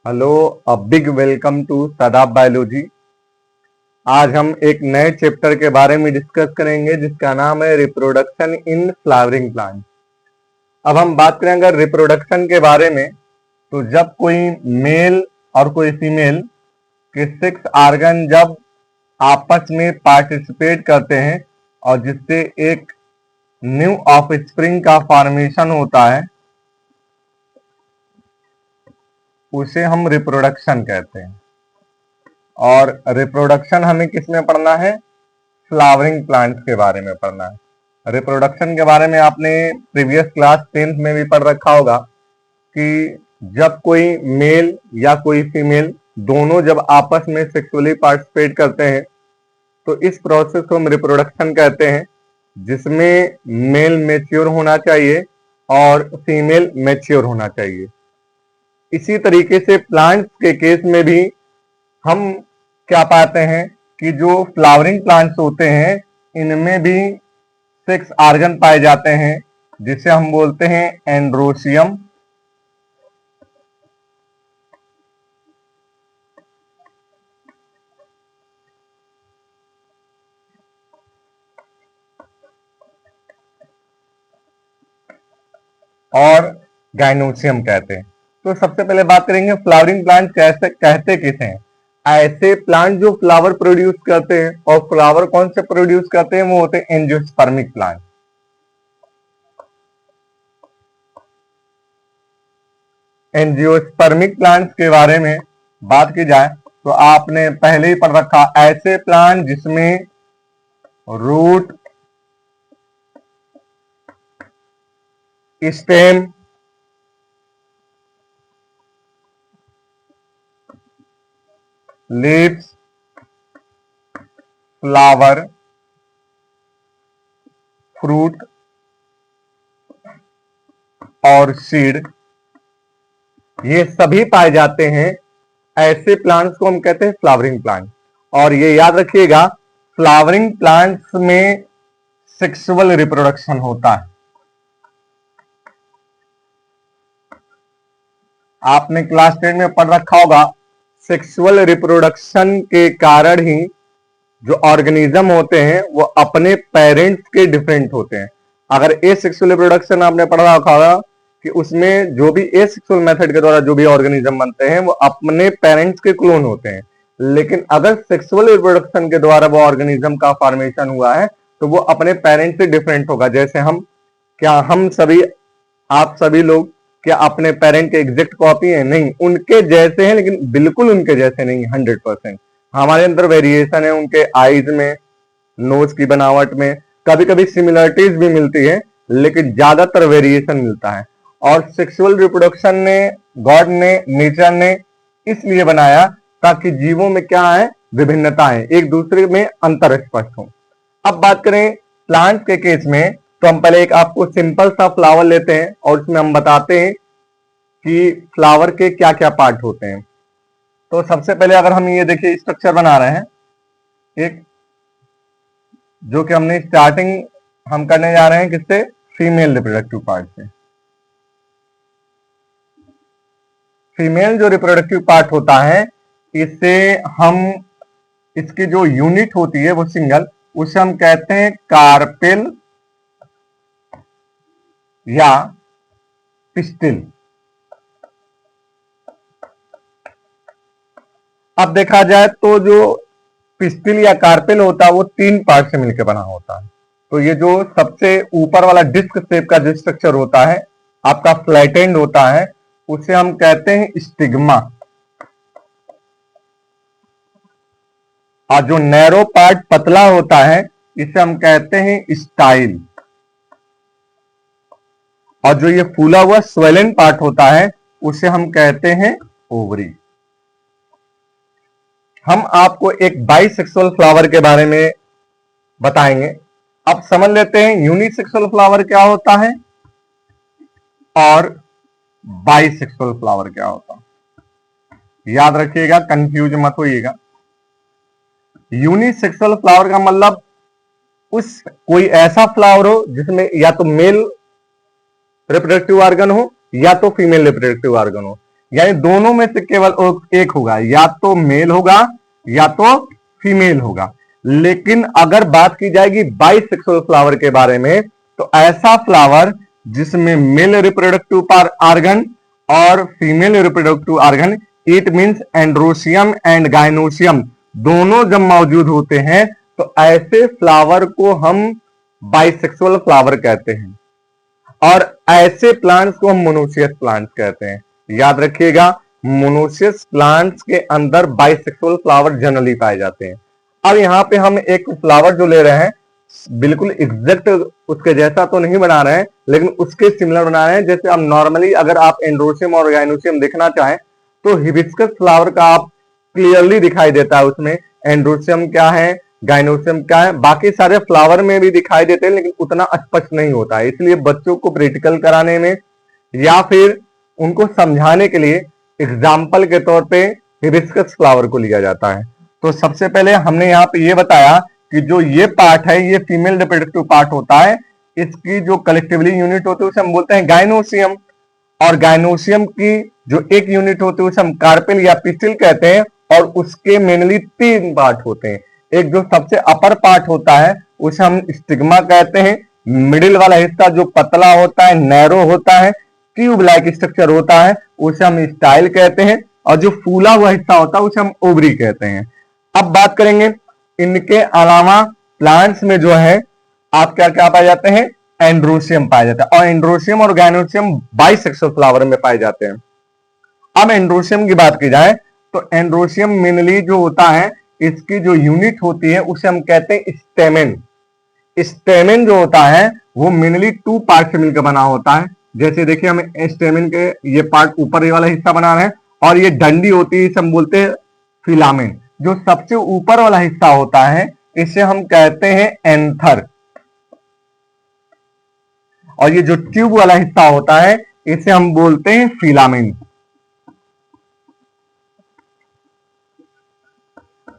Hello, a big welcome to Sadab biology. आज हम एक नए चैप्टर के बारे में डिस्कस करेंगे जिसका नाम है रिप्रोडक्शन इन फ्लावरिंग प्लांट। अब हम बात करें अगर रिप्रोडक्शन के बारे में, तो जब कोई मेल और कोई फीमेल के सेक्स ऑर्गन जब आपस में पार्टिसिपेट करते हैं और जिससे एक न्यू ऑफस्प्रिंग का फॉर्मेशन होता है, उसे हम रिप्रोडक्शन कहते हैं। और रिप्रोडक्शन हमें किस में पढ़ना है? फ्लावरिंग प्लांट्स के बारे में पढ़ना है। रिप्रोडक्शन के बारे में आपने प्रीवियस क्लास 10th में भी पढ़ रखा होगा कि जब कोई मेल या कोई फीमेल दोनों जब आपस में सेक्सुअली पार्टिसिपेट करते हैं तो इस प्रोसेस को हम रिप्रोडक्शन कहते हैं, जिसमें मेल मैच्योर होना चाहिए और फीमेल मैच्योर होना चाहिए। इसी तरीके से प्लांट्स के केस में भी हम क्या पाते हैं कि जो फ्लावरिंग प्लांट्स होते हैं इनमें भी सेक्स ऑर्गन पाए जाते हैं, जिसे हम बोलते हैं एंड्रोसियम और गाइनोसियम कहते हैं। तो सबसे पहले बात करेंगे फ्लावरिंग प्लांट कैसे कहते किसे हैं। ऐसे प्लांट जो फ्लावर प्रोड्यूस करते हैं, और फ्लावर कौन से प्रोड्यूस करते हैं? वो होते हैं एंजियोस्पर्मिक प्लांट। एंजियोस्पर्मिक प्लांट्स के बारे में बात की जाए तो आपने पहले ही पढ़ रखा, ऐसे प्लांट जिसमें root, stem, leaves, flower, fruit और सीड, ये सभी पाए जाते हैं। ऐसे प्लांट्स को हम कहते हैं फ्लावरिंग प्लांट। और ये याद रखिएगा, फ्लावरिंग प्लांट्स में सेक्सुअल रिप्रोडक्शन होता है। आपने क्लास 10 में पढ़ रखा होगा, सेक्सुअल रिप्रोडक्शन के कारण ही जो ऑर्गेनिज्म होते हैं वो अपने पेरेंट्स के डिफरेंट होते हैं। अगर एसेक्सुअल रिप्रोडक्शन आपने पढ़ा रखा होगा कि उसमें जो भी एसेक्सुअल मेथड के द्वारा जो भी ऑर्गेनिज्म बनते हैं वो अपने पेरेंट्स के क्लोन होते हैं। लेकिन अगर सेक्सुअल रिप्रोडक्शन के द्वारा वो ऑर्गेनिज्म का फॉर्मेशन हुआ है तो वो अपने पेरेंट्स से डिफरेंट होगा। जैसे हम सभी, आप सभी लोग क्या अपने पेरेंट के एग्जैक्ट कॉपी है? नहीं, उनके जैसे हैं लेकिन बिल्कुल उनके जैसे नहीं, 100%। हमारे अंदर वेरिएशन है, उनके आईज में, नोज की बनावट में, कभी कभी सिमिलरिटीज भी मिलती है लेकिन ज्यादातर वेरिएशन मिलता है। और सेक्सुअल रिप्रोडक्शन ने, गॉड ने, नेचर ने इसलिए बनाया ताकि जीवों में क्या है? विभिन्नताएं, एक दूसरे में अंतर स्पष्ट हो। अब बात करें प्लांट के केस में, तो हम पहले एक आपको सिंपल सा फ्लावर लेते हैं और उसमें हम बताते हैं कि फ्लावर के क्या क्या पार्ट होते हैं। तो सबसे पहले अगर हम ये देखिए स्ट्रक्चर बना रहे हैं, एक जो कि हमने स्टार्टिंग हम करने जा रहे हैं किससे? फीमेल रिप्रोडक्टिव पार्ट से। फीमेल जो रिप्रोडक्टिव पार्ट होता है, इसे हम, इसकी जो यूनिट होती है वो सिंगल, उसे हम कहते हैं कार्पेल या पिस्टिल। अब देखा जाए तो जो पिस्टिल या कार्पेल होता है वो 3 पार्ट से मिलकर बना होता है। तो ये जो सबसे ऊपर वाला डिस्क शेप का जो स्ट्रक्चर होता है, आपका फ्लैटेंड होता है, उसे हम कहते हैं स्टिग्मा। और जो नैरो पार्ट पतला होता है इसे हम कहते हैं स्टाइल। और जो ये फूला हुआ स्वेलन पार्ट होता है उसे हम कहते हैं ओवरी। हम आपको एक बाइसेक्सुअल फ्लावर के बारे में बताएंगे। अब समझ लेते हैं यूनिसेक्सुअल फ्लावर क्या होता है और बाइसेक्सुअल फ्लावर क्या होता है। याद रखिएगा, कंफ्यूज मत होइएगा। यूनिसेक्सुअल फ्लावर का मतलब उस कोई ऐसा फ्लावर हो जिसमें या तो मेल रिप्रोडक्टिव ऑर्गन हो या तो फीमेल रिप्रोडक्टिव ऑर्गन हो। यानी दोनों में से केवल एक होगा, या तो मेल होगा या तो फीमेल होगा। लेकिन अगर बात की जाएगी बाइसेक्सुअल फ्लावर के बारे में, तो ऐसा फ्लावर जिसमें मेल रिप्रोडक्टिव ऑर्गन और female reproductive organ, it means androecium and gynoecium, दोनों जब मौजूद होते हैं तो ऐसे फ्लावर को हम बाइसेक्सुअल फ्लावर कहते हैं, और ऐसे प्लांट्स को हम मोनोसियस प्लांट्स कहते हैं। याद रखिएगा, मोनोसियस प्लांट्स के अंदर बाइसेक्सुअल फ्लावर जनरली पाए जाते हैं। अब यहाँ पे हम एक फ्लावर जो ले रहे हैं, बिल्कुल एग्जैक्ट उसके जैसा तो नहीं बना रहे हैं, लेकिन उसके सिमिलर बना रहे हैं। जैसे आप नॉर्मली अगर आप एंड्रोसियम और गाइनोसियम देखना चाहें तो हिबिस्कस फ्लावर का आप क्लियरली दिखाई देता है उसमें एंड्रोसियम क्या है, गाइनोसियम क्या है। बाकी सारे फ्लावर में भी दिखाई देते हैं, लेकिन उतना स्पष्ट नहीं होता है। इसलिए बच्चों को प्रैक्टिकल कराने में या फिर उनको समझाने के लिए एग्जाम्पल के तौर पे हिबिस्कस फ्लावर को लिया जाता है। तो सबसे पहले हमने यहाँ पे ये बताया कि जो ये पार्ट है ये फीमेल रिप्रोडक्टिव पार्ट होता है। इसकी जो कलेक्टिवली यूनिट होती है उसे हम बोलते हैं गाइनोसियम, और गाइनोसियम की जो एक यूनिट होती है उसे हम कार्पेल या पिस्टिल कहते हैं, और उसके मेनली 3 पार्ट होते हैं। एक जो सबसे अपर पार्ट होता है उसे हम स्टिग्मा कहते हैं, मिडिल वाला हिस्सा जो पतला होता है, नैरो होता है, ट्यूब लाइक स्ट्रक्चर होता है, उसे हम स्टाइल कहते हैं, और जो फूला हुआ हिस्सा होता है उसे हम ओवरी कहते हैं। अब बात करेंगे इनके अलावा प्लांट्स में जो है आप क्या क्या पाए जाते हैं, एंड्रोसियम पाया जाता है, और एंड्रोसियम और गाइनोसियम बाइसेक्सुअल फ्लावर में पाए जाते हैं। अब एंड्रोसियम की बात की जाए तो एंड्रोसियम मेनली जो होता है, इसकी जो यूनिट होती है उसे हम कहते हैं स्टेमेन। स्टेमेन जो होता है वो मेनली 2 पार्ट से मिलकर बना होता है। जैसे देखिए हम स्टेमेन के ये पार्ट ऊपर वाला हिस्सा बना रहे हैं, और ये डंडी होती है इसे हम बोलते हैं फिलामेंट। जो सबसे ऊपर वाला हिस्सा होता है इसे हम कहते हैं एंथर, और ये जो ट्यूब वाला हिस्सा होता है इसे हम बोलते हैं फिलामेंट।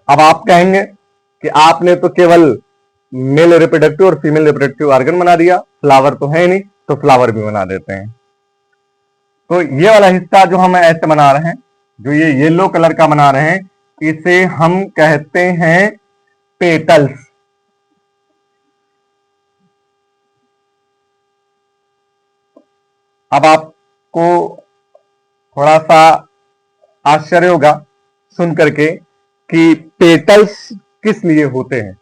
अब आप कहेंगे कि आपने तो केवल मेल रिप्रोडक्टिव और फीमेल रिप्रोडक्टिव ऑर्गन बना दिया, फ्लावर तो है नहीं, तो फ्लावर भी बना देते हैं। तो ये वाला हिस्सा जो हम ऐसे बना रहे हैं, जो ये येलो कलर का बना रहे हैं, इसे हम कहते हैं पेटल्स। अब आपको थोड़ा सा आश्चर्य होगा सुन करके कि पेटल्स किस लिए होते हैं।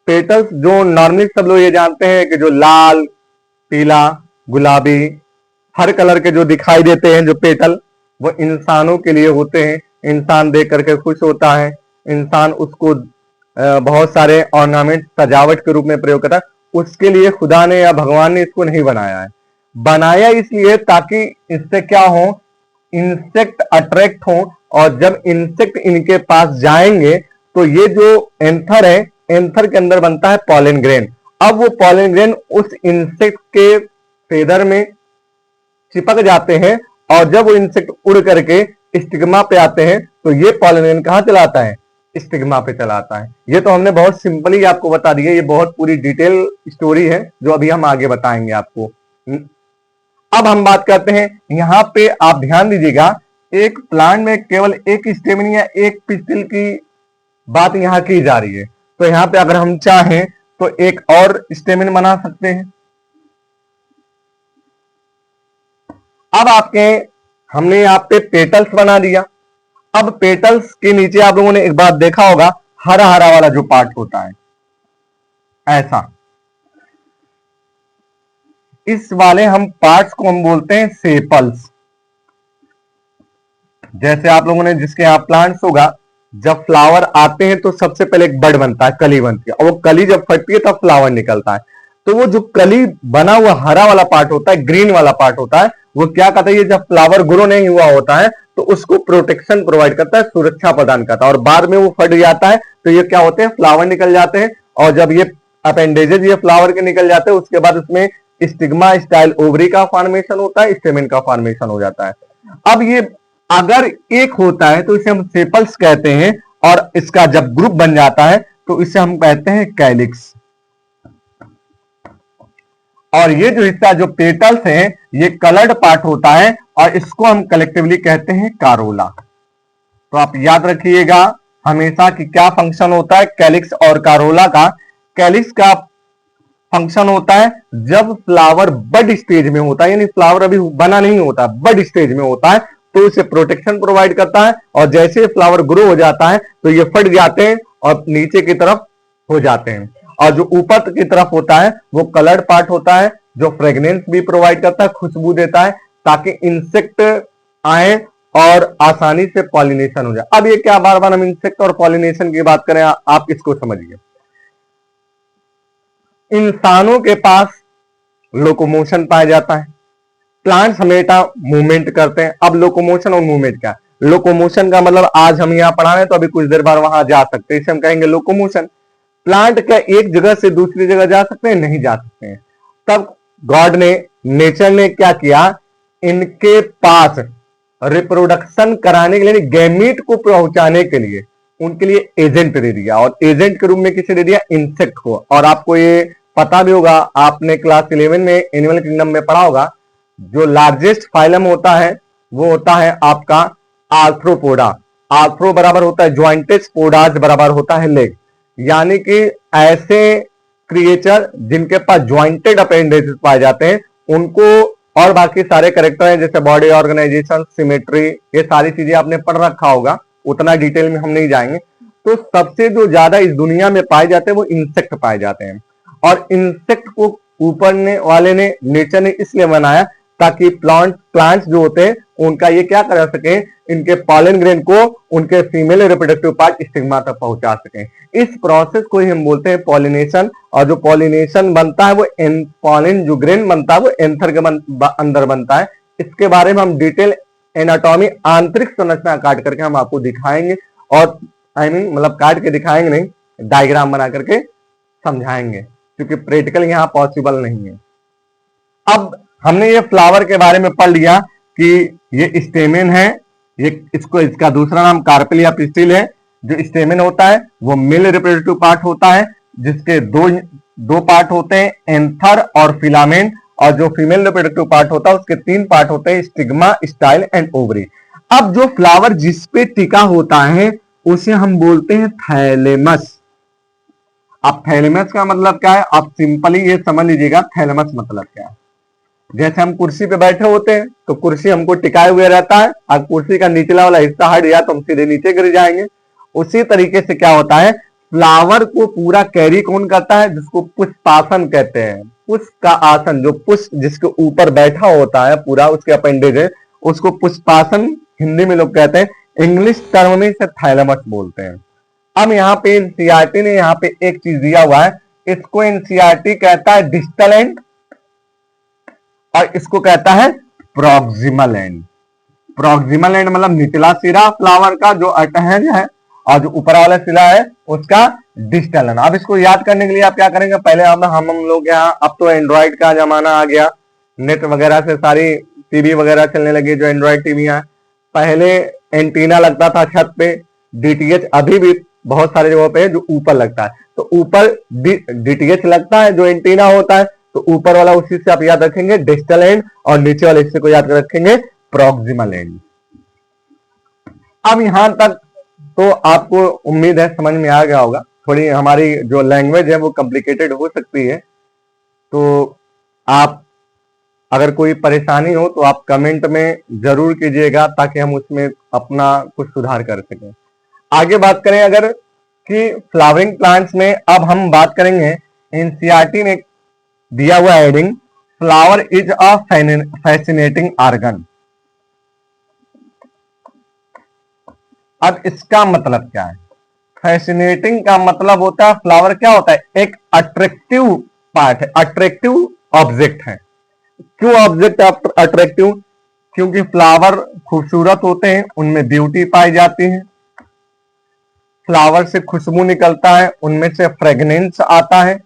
पेटल्स जो नॉर्मली सब लोग ये जानते हैं कि जो लाल, पीला, गुलाबी, हर कलर के जो दिखाई देते हैं जो पेटल, वो इंसानों के लिए होते हैं। इंसान देख करके खुश होता है, इंसान उसको बहुत सारे ऑर्नामेंट सजावट के रूप में प्रयोग करता है। उसके लिए खुदा ने या भगवान ने इसको नहीं बनाया है। बनाया इसलिए ताकि इससे क्या हो, इंसेक्ट अट्रैक्ट हो, और जब इंसेक्ट इनके पास जाएंगे तो ये जो एंथर है, एंथर के अंदर बनता है पॉलन ग्रेन। अब वो पॉलन ग्रेन उस इंसेक्ट के फेदर में चिपक जाते हैं, और जब वो इंसेक्ट उड़ करके स्टिग्मा पे आते हैं तो ये पॉलन ग्रेन कहां चलाता है, स्टिग्मा पे चलाता है। ये तो हमने बहुत सिंपली आपको बता दिया, ये बहुत पूरी डिटेल स्टोरी है जो अभी हम आगे बताएंगे आपको। अब हम बात करते हैं, यहां पे आप ध्यान दीजिएगा, एक प्लांट में केवल एक स्टेमिन या एक पिस्टिल की बात यहां की जा रही है। तो यहां पे अगर हम चाहें तो एक और स्टेमिन बना सकते हैं। अब हमने यहां पे पेटल्स बना दिया। अब पेटल्स के नीचे आप लोगों ने एक बात देखा होगा, हरा हरा वाला जो पार्ट होता है, ऐसा, इस वाले हम पार्ट्स को हम बोलते हैं सेपल्स। जैसे आप लोगों ने जिसके यहां प्लांट्स होगा, जब फ्लावर आते हैं तो सबसे पहले एक बड बनता है, कली बनती है, और वो कली जब फटती है तब फ्लावर निकलता है। तो वो जो कली बना हुआ हरा वाला पार्ट होता है, ग्रीन वाला पार्ट होता है, वो क्या करता है, जब फ्लावर ग्रो नहीं हुआ होता है तो उसको प्रोटेक्शन प्रोवाइड करता है, सुरक्षा प्रदान करता है, और बाद में वो फट जाता है तो ये क्या होते हैं, फ्लावर निकल जाते हैं। और जब ये अपेंडेजेस ये फ्लावर के निकल जाते हैं, उसके बाद उसमें स्टिग्मा स्टाइल ओवरी का फॉर्मेशन होता है, स्टेमेन का फॉर्मेशन हो जाता है। अब ये अगर एक होता है तो इसे हम सेपल्स कहते हैं, और इसका जब ग्रुप बन जाता है तो इसे हम कहते हैं कैलिक्स। और ये जो हिस्सा जो पेटल्स हैं ये कलर्ड पार्ट होता है और इसको हम कलेक्टिवली कहते हैं कारोला। तो आप याद रखिएगा हमेशा कि क्या फंक्शन होता है कैलिक्स और कारोला का। कैलिक्स का फंक्शन होता है जब फ्लावर बड स्टेज में होता है, यानी फ्लावर अभी बना नहीं होता, बड स्टेज में होता है, तो इसे प्रोटेक्शन प्रोवाइड करता है। और जैसे फ्लावर ग्रो हो जाता है तो ये फट जाते हैं और नीचे की तरफ हो जाते हैं। और जो ऊपर की तरफ होता है वो कलर्ड पार्ट होता है जो फ्रेग्रेंस भी प्रोवाइड करता है, खुशबू देता है ताकि इंसेक्ट आए और आसानी से पॉलिनेशन हो जाए। अब ये क्या बार बार हम इंसेक्ट और पॉलिनेशन की बात करें, आप इसको समझिए। इंसानों के पास लोकोमोशन पाया जाता है, प्लांट्स हमेशा मूवमेंट करते हैं। अब लोकोमोशन और मूवमेंट क्या है? लोकोमोशन का मतलब आज हम यहां पढ़ा रहे हैं तो अभी कुछ देर बाद वहां जा सकते हैं, इसे हम कहेंगे लोकोमोशन। प्लांट क्या एक जगह से दूसरी जगह जा सकते हैं? नहीं जा सकते हैं। तब गॉड ने, नेचर ने क्या किया, इनके पास रिप्रोडक्शन कराने के लिए, गैमीट को पहुंचाने के लिए उनके लिए एजेंट दे दिया। और एजेंट के रूप में किसे दे दिया? इंसेक्ट को। और आपको ये पता भी होगा, आपने क्लास 11 में एनिमल किंगडम में पढ़ा होगा, जो लार्जेस्ट फाइलम होता है वो होता है आपका आर्थ्रोपोडा। आर्थ्रो बराबर होता है ज्वाइंटेड, पोडास बराबर होता है लेग। यानी कि ऐसे क्रिएचर जिनके पास ज्वाइंटेड अपेंडेजेस पाए जाते हैं उनको, और बाकी सारे करेक्टर हैं जैसे बॉडी ऑर्गेनाइजेशन, सिमेट्री, ये सारी चीजें आपने पढ़ रखा होगा, उतना डिटेल में हम नहीं जाएंगे। तो सबसे जो ज्यादा इस दुनिया में पाए जाते हैं वो इंसेक्ट पाए जाते हैं। और इंसेक्ट को ऊपर ने वाले ने, नेचर ने इसलिए बनाया ताकि प्लांट्स जो होते हैं उनका ये क्या कर सके, इनके पॉलन ग्रेन को उनके फीमेल रिप्रोडक्टिव पार्ट स्टिग्मा तक पहुंचा सके। इस प्रोसेस को ही हम बोलते हैं पॉलिनेशन। और जो पॉलिनेशन बनता है वो पॉलन जो ग्रेन बनता है वो एंथर के अंदर बनता है। इसके बारे में हम डिटेल एनाटॉमी, आंतरिक संरचना काट करके हम आपको दिखाएंगे, और मतलब काट के दिखाएंगे नहीं, डायग्राम बना करके समझाएंगे, क्योंकि प्रैक्टिकल यहां पॉसिबल नहीं है। अब हमने ये फ्लावर के बारे में पढ़ लिया कि ये स्टेमेन है, ये इसको, इसका दूसरा नाम कार्पेल या पिस्टिल है। जो स्टेमेन होता है वो मेल रिप्रोडक्टिव पार्ट होता है जिसके दो पार्ट होते हैं, एंथर और फिलामेंट। और जो फीमेल रिप्रोडक्टिव पार्ट होता है उसके 3 पार्ट होते हैं, स्टिग्मा, स्टाइल एंड ओवरी। अब जो फ्लावर जिस पे टिका होता है उसे हम बोलते हैं थैलेमस। अब थैलेमस का मतलब क्या है, आप सिंपली ये समझ लीजिएगा थैलेमस मतलब क्या है। जैसे हम कुर्सी पे बैठे होते हैं तो कुर्सी हमको टिकाए हुए रहता है, और कुर्सी का निचला वाला हिस्सा हट गया तो हम सीधे नीचे गिर जाएंगे। उसी तरीके से क्या होता है, फ्लावर को पूरा कैरी कौन करता है, जिसको पुष्पासन कहते हैं। पुष्प का आसन, जो पुष्प जिसके ऊपर बैठा होता है पूरा, उसके अपेंडेज है, उसको पुष्पासन हिंदी में लोग कहते हैं, इंग्लिश टर्म में इसे थैलेमस बोलते हैं। अब यहाँ पे एनसीईआरटी ने यहाँ पे एक चीज दिया हुआ है, इसको एनसीईआरटी कहता है डिस्टल एंड, और इसको कहता है प्रॉक्सिमल एंड। प्रॉक्सिमल एंड मतलब निचला सिरा फ्लावर का जो अटैच है, और जो ऊपर वाला सिरा है उसका डिस्टल एंड। अब इसको याद करने के लिए आप क्या करेंगे, पहले हम लोग यहाँ, अब तो एंड्रॉइड का जमाना आ गया, नेट वगैरह से सारी टीवी वगैरह चलने लगी, जो एंड्रॉइड टीवी है। पहले एंटीना लगता था छत पे, डीटीएच अभी भी बहुत सारे जगहों पे जो ऊपर लगता है, तो ऊपर डीटीएच लगता है जो एंटीना होता है, तो ऊपर वाला उसी से आप याद रखेंगे डिस्टल एंड, और नीचे वाले हिस्से को याद रखेंगे प्रॉक्सिमल एंड। अब यहां तक तो आपको उम्मीद है समझ में आ गया होगा। थोड़ी हमारी जो लैंग्वेज है वो कॉम्प्लिकेटेड हो सकती है, तो आप अगर कोई परेशानी हो तो आप कमेंट में जरूर कीजिएगा ताकि हम उसमें अपना कुछ सुधार कर सकें। आगे बात करें अगर कि फ्लावरिंग प्लांट्स में, अब हम बात करेंगे एनसीईआरटी ने दिया हुआ heading, flower is a fascinating organ. अब इसका मतलब क्या है, फैसिनेटिंग का मतलब होता है, फ्लावर क्या होता है, एक अट्रैक्टिव पार्ट है, अट्रैक्टिव ऑब्जेक्ट है। क्यों ऑब्जेक्ट अट्रैक्टिव? क्योंकि फ्लावर खूबसूरत होते हैं, उनमें ब्यूटी पाई जाती है, फ्लावर से खुशबू निकलता है, उनमें से फ्रेगनेंस आता है,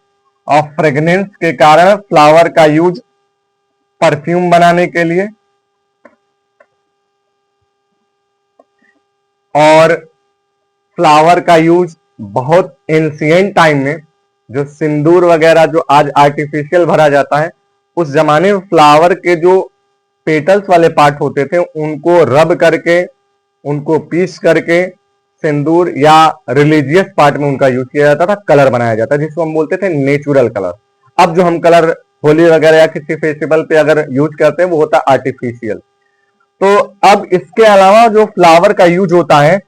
और फ्रेगनेंस के कारण फ्लावर का यूज परफ्यूम बनाने के लिए, और फ्लावर का यूज बहुत एंशिएंट टाइम में, जो सिंदूर वगैरह जो आज आर्टिफिशियल भरा जाता है, उस जमाने में फ्लावर के जो पेटल्स वाले पार्ट होते थे उनको रब करके, उनको पीस करके सिंदूर या रिलीजियस पार्ट में उनका यूज किया जाता था, कलर बनाया जाता जिसको हम बोलते थे नेचुरल कलर। अब जो हम कलर होली वगैरह या किसी फेस्टिवल पे अगर यूज करते हैं वो होता है आर्टिफिशियल। तो अब इसके अलावा जो फ्लावर का यूज होता है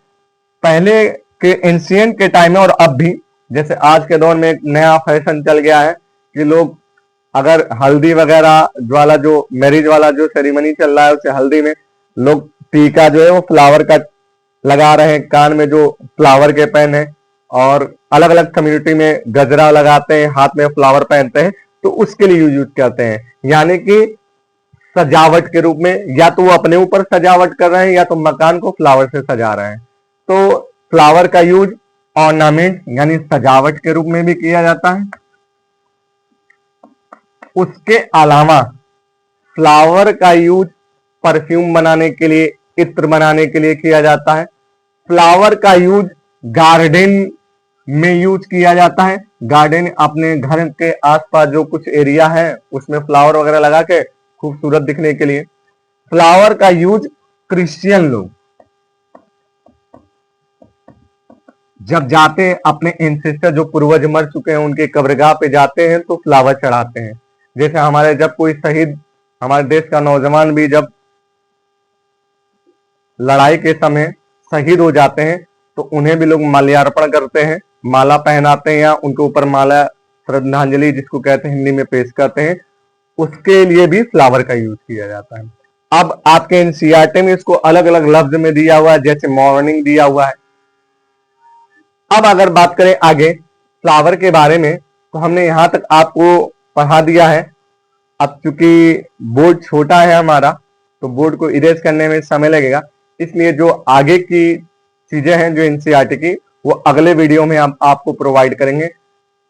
पहले के एंशिएंट के टाइम में और अब भी, जैसे आज के दौर में एक नया फैशन चल गया है कि लोग अगर हल्दी वगैरह वाला जो मैरिज वाला जो सेरेमनी चल रहा है उसे हल्दी में लोग टीका जो है वो फ्लावर का लगा रहे हैं, कान में जो फ्लावर के पेन है, और अलग अलग कम्युनिटी में गजरा लगाते हैं, हाथ में फ्लावर पहनते हैं, तो उसके लिए यूज करते हैं। यानी कि सजावट के रूप में, या तो वो अपने ऊपर सजावट कर रहे हैं या तो मकान को फ्लावर से सजा रहे हैं। तो फ्लावर का यूज ऑर्नामेंट यानी सजावट के रूप में भी किया जाता है। उसके अलावा फ्लावर का यूज परफ्यूम बनाने के लिए, इत्र बनाने के लिए किया जाता है। फ्लावर का यूज गार्डन में यूज किया जाता है। गार्डन अपने घर के आसपास जो कुछ एरिया है उसमें फ्लावर वगैरह लगा के खूबसूरत दिखने के लिए। फ्लावर का यूज क्रिश्चियन लोग जब जाते हैं अपने एंसेस्टर जो पूर्वज मर चुके हैं उनके कब्रगाह पे जाते हैं तो फ्लावर चढ़ाते हैं। जैसे हमारे जब कोई शहीद, हमारे देश का नौजवान भी जब लड़ाई के समय शहीद हो जाते हैं तो उन्हें भी लोग माल्यार्पण करते हैं, माला पहनाते हैं या उनके ऊपर माला श्रद्धांजलि जिसको कहते हैं हिंदी में पेश करते हैं, उसके लिए भी फ्लावर का यूज किया जाता है। अब आपके एनसीईआरटी में इसको अलग अलग लफ्ज में दिया हुआ है, जैसे मॉर्निंग दिया हुआ है। अब अगर बात करें आगे फ्लावर के बारे में तो हमने यहां तक आपको पढ़ा दिया है। अब चूंकि बोर्ड छोटा है हमारा तो बोर्ड को इरेज करने में समय लगेगा, इसलिए जो आगे की चीजें हैं जो एनसीईआरटी की वो अगले वीडियो में हम आपको प्रोवाइड करेंगे।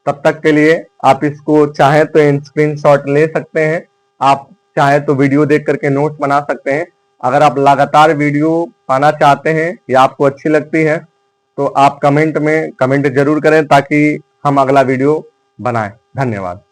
तब तक के लिए आप इसको चाहे तो स्क्रीनशॉट ले सकते हैं, आप चाहे तो वीडियो देख करके नोट्स बना सकते हैं। अगर आप लगातार वीडियो पाना चाहते हैं या आपको अच्छी लगती है तो आप कमेंट में कमेंट जरूर करें ताकि हम अगला वीडियो बनाएं। धन्यवाद।